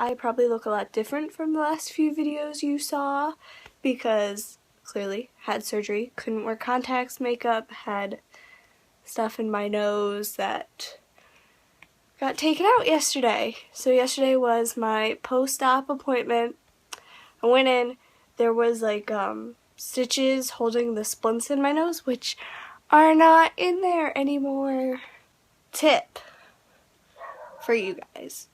I probably look a lot different from the last few videos you saw because clearly had surgery, couldn't wear contacts, makeup, had stuff in my nose that got taken out yesterday. So yesterday was my post-op appointment. I went in, there was like stitches holding the splints in my nose, which are not in there anymore. Tip for you guys.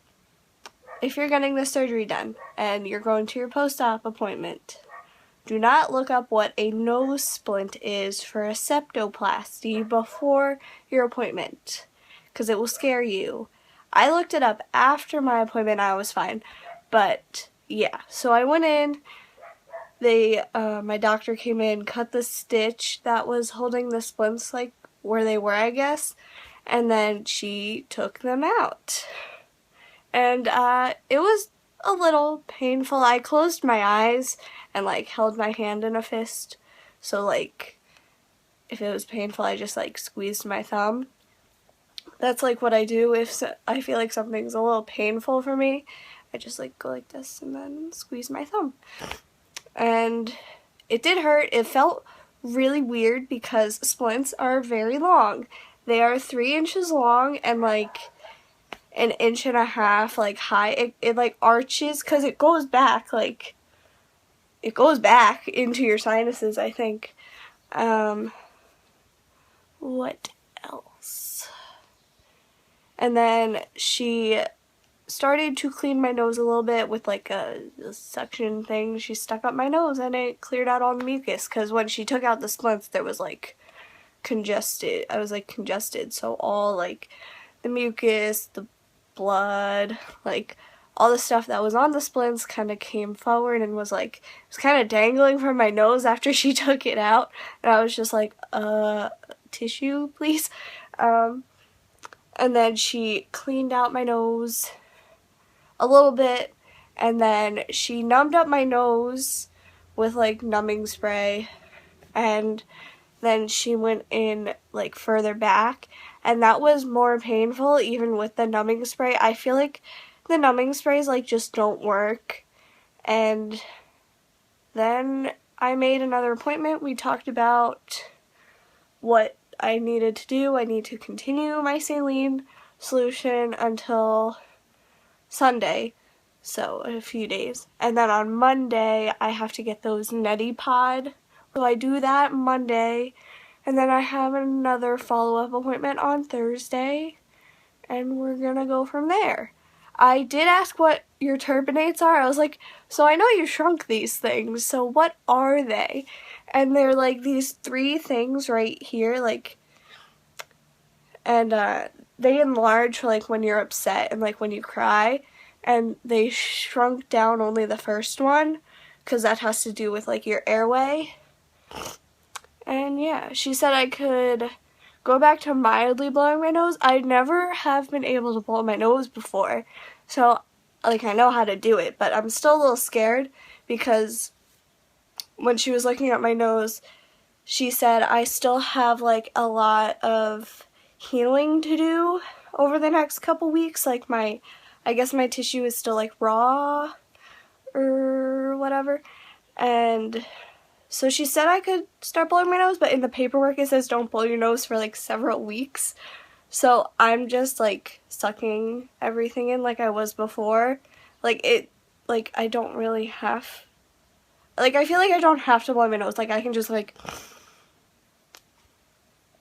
If you're getting the surgery done and you're going to your post-op appointment, do not look up what a nose splint is for a septoplasty before your appointment, because it will scare you. I looked it up after my appointment, I was fine, but yeah, so I went in, my doctor came in, cut the stitch that was holding the splints, like where they were, I guess, and then she took them out. And it was a little painful. I closed my eyes and like held my hand in a fist. So like if it was painful, I just like squeezed my thumb. That's like what I do if I feel like something's a little painful for me. I just like go like this and then squeeze my thumb. And it did hurt. It felt really weird because splints are very long. They are 3 inches long and like an inch and a half like high. It like arches because it goes back, like it goes back into your sinuses, I think. What else? And then she started to clean my nose a little bit with like a suction thing. She stuck up my nose and it cleared out all the mucus, because when she took out the splints there was like congested. I was like congested, so all like the mucus, the blood, like all the stuff that was on the splints kind of came forward and was like, it was kind of dangling from my nose after she took it out, and I was just like, tissue please. And then she cleaned out my nose a little bit, and then she numbed up my nose with like numbing spray, and then she went in like further back, and that was more painful even with the numbing spray. I feel like the numbing sprays like just don't work. And then I made another appointment. We talked about what I needed to do. I need to continue my saline solution until Sunday, so in a few days. And then on Monday I have to get those neti pod. So I do that Monday, and then I have another follow-up appointment on Thursday, and we're gonna go from there. I did ask what your turbinates are. I was like, so I know you shrunk these things, so what are they? And they're like these 3 things right here, like, and they enlarge for like when you're upset and like when you cry, and they shrunk down only the first one, because that has to do with like your airway. And yeah, she said I could go back to mildly blowing my nose. I never have been able to blow my nose before, so like I know how to do it, but I'm still a little scared because when she was looking at my nose, she said I still have like a lot of healing to do over the next couple weeks. Like I guess my tissue is still like raw or whatever, and so she said I could start blowing my nose, but in the paperwork it says don't blow your nose for like several weeks. So I'm just like sucking everything in like I was before. Like I don't really have, like I feel like I don't have to blow my nose. Like I can just like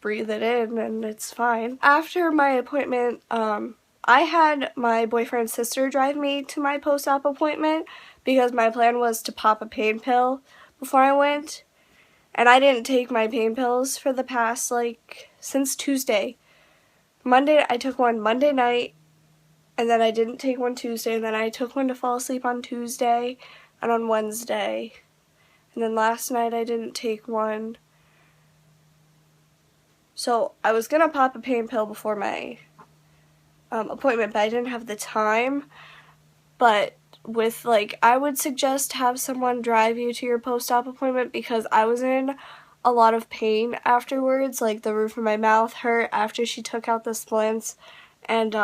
breathe it in and it's fine. After my appointment, I had my boyfriend's sister drive me to my post-op appointment because my plan was to pop a pain pill before I went, and I didn't take my pain pills for the past, like, since Tuesday. Monday, I took one Monday night, and then I didn't take one Tuesday, and then I took one to fall asleep on Tuesday and on Wednesday, and then last night I didn't take one. So I was gonna pop a pain pill before my appointment, but I didn't have the time. But with like, I would suggest have someone drive you to your post-op appointment because I was in a lot of pain afterwards. Like the roof of my mouth hurt after she took out the splints, and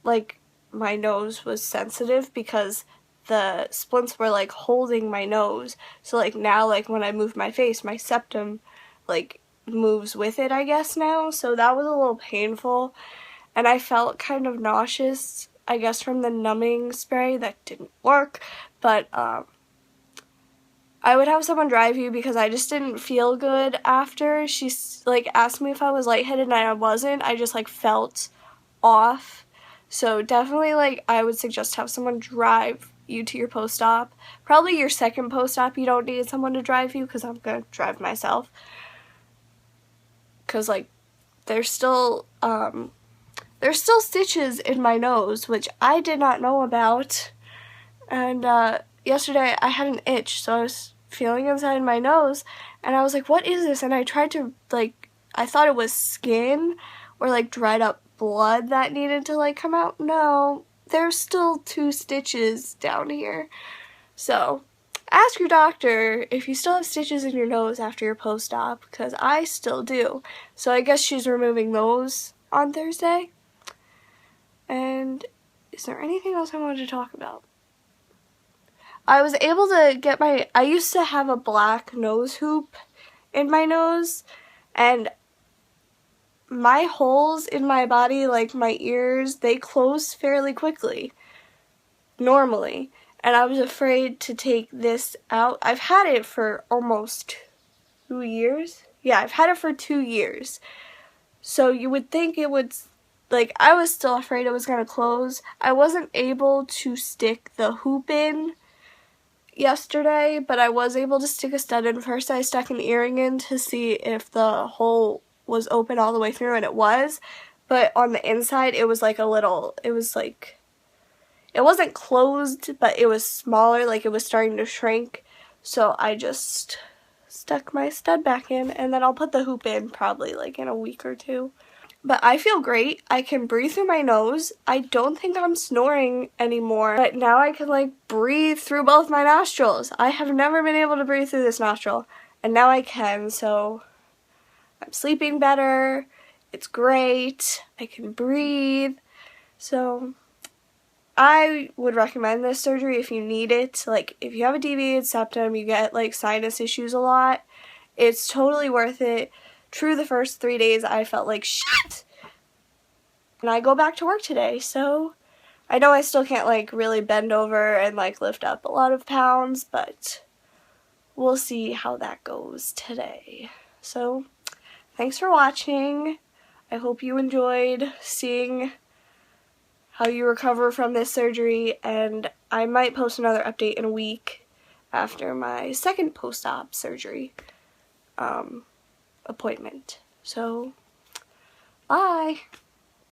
like my nose was sensitive because the splints were like holding my nose. So like now, like when I move my face, my septum like moves with it, I guess now. So that was a little painful, and I felt kind of nauseous, I guess, from the numbing spray. That didn't work, but I would have someone drive you because I just didn't feel good after. She like asked me if I was lightheaded, and I wasn't. I just like felt off. So definitely, like, I would suggest have someone drive you to your post-op. Probably your second post-op you don't need someone to drive you, because I'm gonna drive myself. Because like there's still stitches in my nose, which I did not know about. And yesterday I had an itch, so I was feeling inside my nose, and I was like, what is this? And I tried to, like, I thought it was skin or like dried up blood that needed to like come out. No, there's still 2 stitches down here. So ask your doctor if you still have stitches in your nose after your post-op, because I still do. So I guess she's removing those on Thursday. And is there anything else I wanted to talk about? I was able to get I used to have a black nose hoop in my nose, and my holes in my body, like my ears, they close fairly quickly, normally. And I was afraid to take this out. I've had it for almost 2 years. Yeah, I've had it for 2 years. So you would think it would, like, I was still afraid it was going to close. I wasn't able to stick the hoop in yesterday, but I was able to stick a stud in. First I stuck an earring in to see if the hole was open all the way through, and it was, but on the inside it was like a little, it was like, it wasn't closed, but it was smaller, like it was starting to shrink. So I just stuck my stud back in, and then I'll put the hoop in probably like in a week or 2. But I feel great. I can breathe through my nose. I don't think I'm snoring anymore, but now I can like breathe through both my nostrils. I have never been able to breathe through this nostril, and now I can. So I'm sleeping better. It's great. I can breathe. So I would recommend this surgery if you need it. Like, if you have a deviated septum, you get like sinus issues a lot, it's totally worth it. True, the first 3 days I felt like shit. And I go back to work today, so I know I still can't like really bend over and like lift up a lot of pounds, but we'll see how that goes today. So thanks for watching. I hope you enjoyed seeing how you recover from this surgery, and I might post another update in a week after my second post-op surgery appointment. So, bye!